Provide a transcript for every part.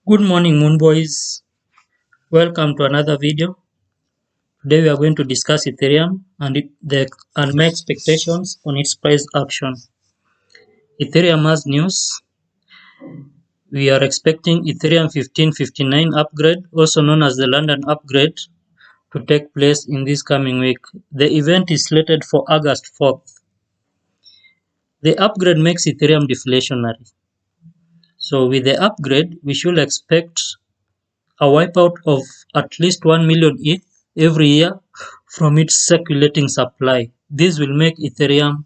Good morning, Moon Boys. Welcome to another video. Today we are going to discuss Ethereum and my expectations on its price action. Ethereum has news. We are expecting Ethereum 1559 upgrade, also known as the London upgrade, to take place in this coming week. The event is slated for August 4th. The upgrade makes Ethereum deflationary. So with the upgrade, we should expect a wipeout of at least 1 million ETH every year from its circulating supply. This will make Ethereum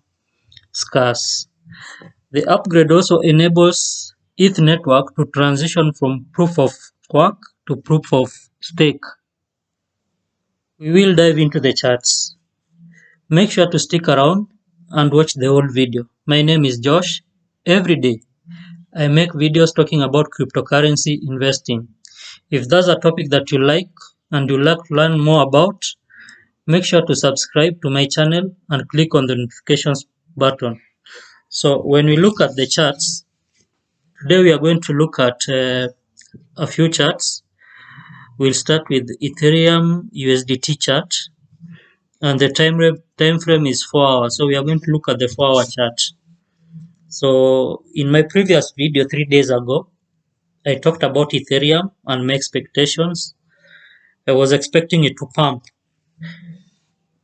scarce. The upgrade also enables ETH network to transition from proof of work to proof of stake. We will dive into the charts. Make sure to stick around and watch the whole video. My name is Josh. Every day I make videos talking about cryptocurrency investing. If that's a topic that you like and you like to learn more about, make sure to subscribe to my channel and click on the notifications button. So when we look at the charts, today we are going to look at a few charts. We'll start with Ethereum USDT chart, and the time frame is 4 hours. So we are going to look at the 4-hour chart. So in my previous video 3 days ago, I talked about Ethereum and my expectations. I was expecting it to pump,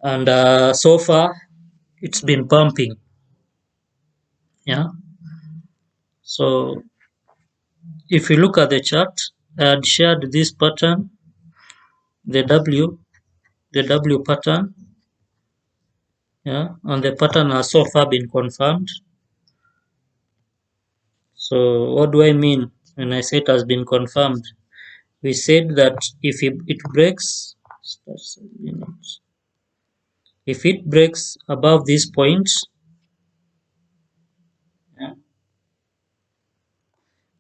and so far it's been pumping. Yeah. So if you look at the chart, I had shared this pattern, the W pattern, yeah, and the pattern has so far been confirmed. So what do I mean when I say it has been confirmed? We said that if it breaks, if it breaks above this point, yeah,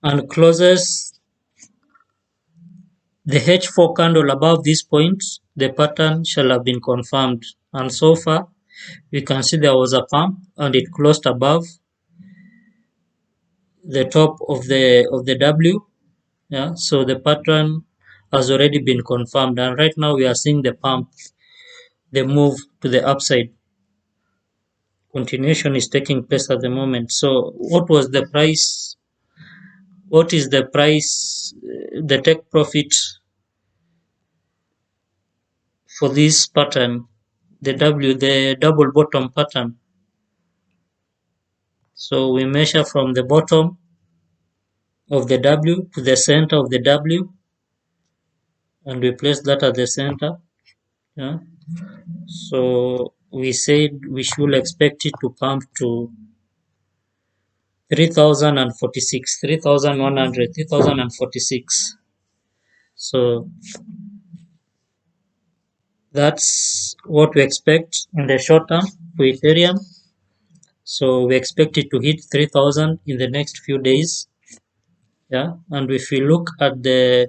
and closes the H4 candle above this point, the pattern shall have been confirmed. And so far, we can see there was a pump and it closed above the top of the W. Yeah, so the pattern has already been confirmed, and right now we are seeing the pump, the move to the upside. Continuation is taking place at the moment. So what was the price? What is the price? The take profit for this pattern, the double bottom pattern. So we measure from the bottom of the W to the center of the W, and we place that at the center. Yeah. So we said we should expect it to pump to 3046, 3100, 3046. So that's what we expect in the short term for Ethereum. So we expect it to hit 3000 in the next few days. Yeah, and if we look at the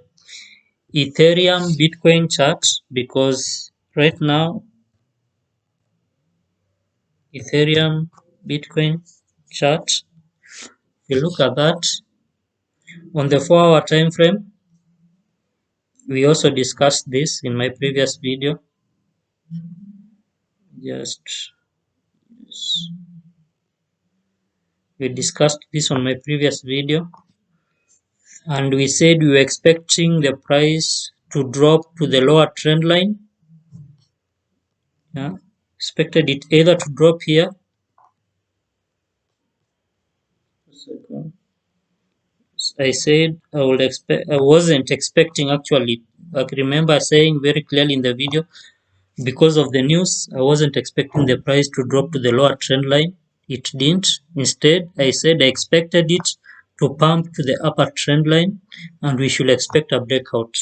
Ethereum Bitcoin chart, because right now Ethereum Bitcoin chart, if you look at that on the 4-hour time frame, we also discussed this in my previous video. We discussed this on my previous video, and we said we were expecting the price to drop to the lower trend line. Yeah, expected it either to drop here. I said I wasn't expecting, actually. I remember saying very clearly in the video, because of the news, I wasn't expecting the price to drop to the lower trend line. It didn't. Instead, I said I expected it to pump to the upper trend line, and we should expect a breakout.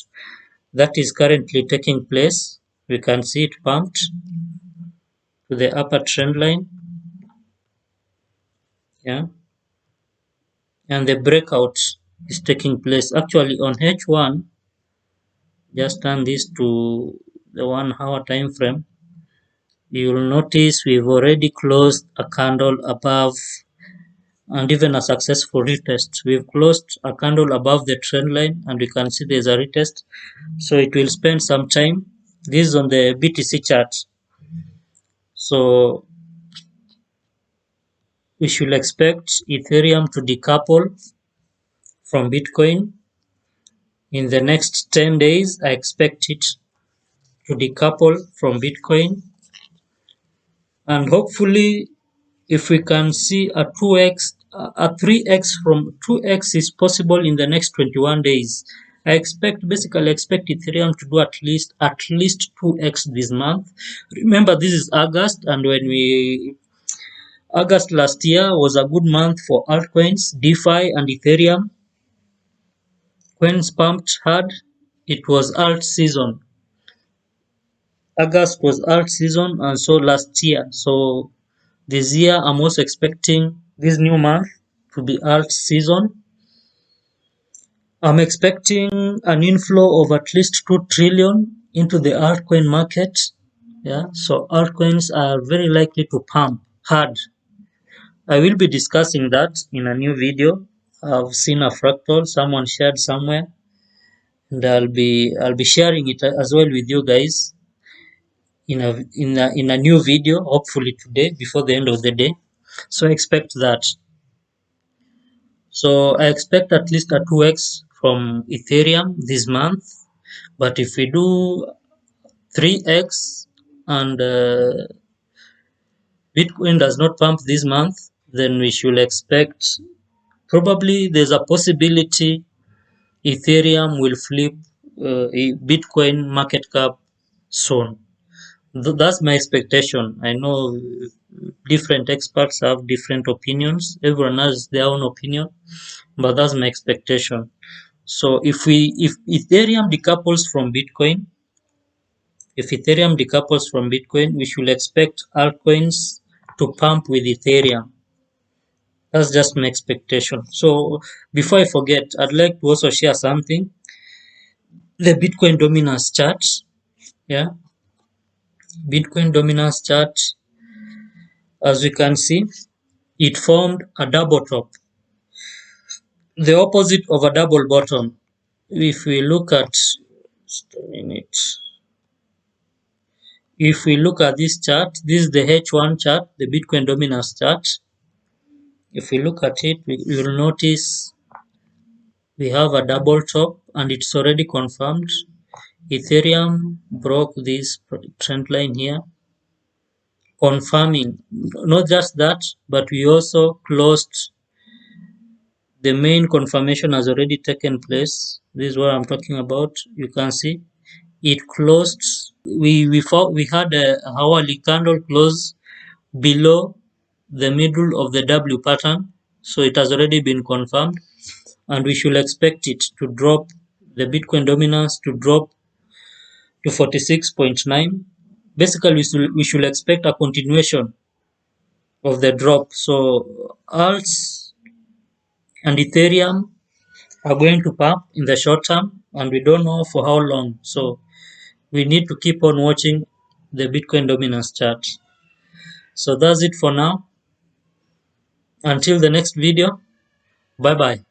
That is currently taking place. We can see it pumped to the upper trend line. Yeah. And the breakout is taking place actually on H1. Just turn this to the 1-hour time frame. You will notice we've already closed a candle above and even a successful retest. We've closed a candle above the trend line and we can see there's a retest. So it will spend some time. This is on the BTC chart. So we should expect Ethereum to decouple from Bitcoin. In the next 10 days, I expect it to decouple from Bitcoin. And hopefully, if we can see a 2x, a 3x from 2x is possible in the next 21 days. I basically expect Ethereum to do at least 2x this month. Remember, this is August, and August last year was a good month for altcoins, DeFi, and Ethereum. Coins pumped hard. It was alt season. August was alt season, and so last year. So this year, I'm also expecting this new month to be alt season. I'm expecting an inflow of at least 2 trillion into the altcoin market. Yeah, so altcoins are very likely to pump hard. I will be discussing that in a new video. I've seen a fractal someone shared somewhere, and I'll be sharing it as well with you guys in a new video, hopefully today before the end of the day. So expect that. So I expect at least a 2x from Ethereum this month. But if we do 3x and Bitcoin does not pump this month, then we should expect probably there's a possibility Ethereum will flip a Bitcoin market cap soon. That's my expectation. I know different experts have different opinions. Everyone has their own opinion, but that's my expectation. So if Ethereum decouples from Bitcoin, we should expect altcoins to pump with Ethereum. That's just my expectation. So before I forget, I'd like to also share something. The Bitcoin dominance chart. Yeah. Bitcoin dominance chart. As we can see, it formed a double top. The opposite of a double bottom. If we look at just a minute. If we look at this chart, this is the H1 chart, the Bitcoin dominance chart. If we look at it, we will notice we have a double top and it's already confirmed. Ethereum broke this trend line here, confirming not just that, but we also closed. The main confirmation has already taken place. This is what I'm talking about. You can see it closed. We had a hourly candle close below the middle of the W pattern, so it has already been confirmed, and we should expect it to drop, the Bitcoin dominance to drop to 46.9. Basically, we should expect a continuation of the drop. So alts and Ethereum are going to pump in the short term, and we don't know for how long. So we need to keep on watching the Bitcoin dominance chart. So that's it for now. Until the next video, bye bye.